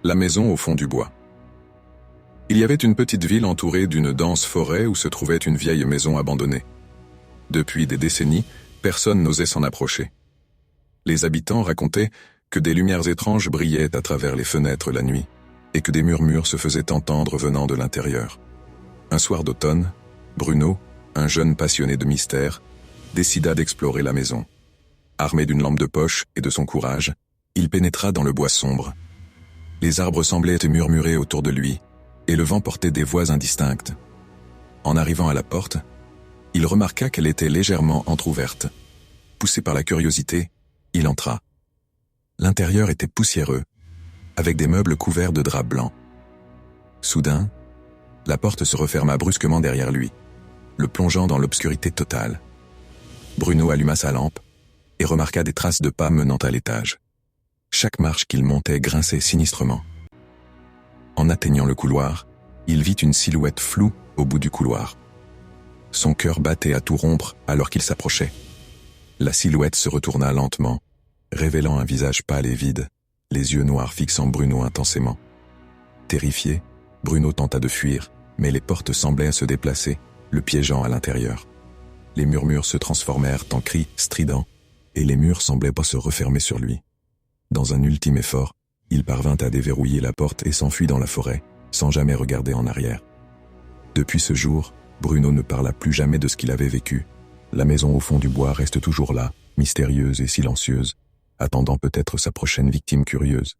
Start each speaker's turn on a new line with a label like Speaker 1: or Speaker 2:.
Speaker 1: La maison au fond du bois. Il y avait une petite ville entourée d'une dense forêt où se trouvait une vieille maison abandonnée. Depuis des décennies, personne n'osait s'en approcher. Les habitants racontaient que des lumières étranges brillaient à travers les fenêtres la nuit et que des murmures se faisaient entendre venant de l'intérieur. Un soir d'automne, Bruno, un jeune passionné de mystère, décida d'explorer la maison. Armé d'une lampe de poche et de son courage, il pénétra dans le bois sombre. Les arbres semblaient murmurer autour de lui, et le vent portait des voix indistinctes. En arrivant à la porte, il remarqua qu'elle était légèrement entr'ouverte. Poussé par la curiosité, il entra. L'intérieur était poussiéreux, avec des meubles couverts de draps blancs. Soudain, la porte se referma brusquement derrière lui, le plongeant dans l'obscurité totale. Bruno alluma sa lampe et remarqua des traces de pas menant à l'étage. Chaque marche qu'il montait grinçait sinistrement. En atteignant le couloir, il vit une silhouette floue au bout du couloir. Son cœur battait à tout rompre alors qu'il s'approchait. La silhouette se retourna lentement, révélant un visage pâle et vide, les yeux noirs fixant Bruno intensément. Terrifié, Bruno tenta de fuir, mais les portes semblaient se déplacer, le piégeant à l'intérieur. Les murmures se transformèrent en cris stridents, et les murs semblaient pas se refermer sur lui. Dans un ultime effort, il parvint à déverrouiller la porte et s'enfuit dans la forêt, sans jamais regarder en arrière. Depuis ce jour, Bruno ne parla plus jamais de ce qu'il avait vécu. La maison au fond du bois reste toujours là, mystérieuse et silencieuse, attendant peut-être sa prochaine victime curieuse.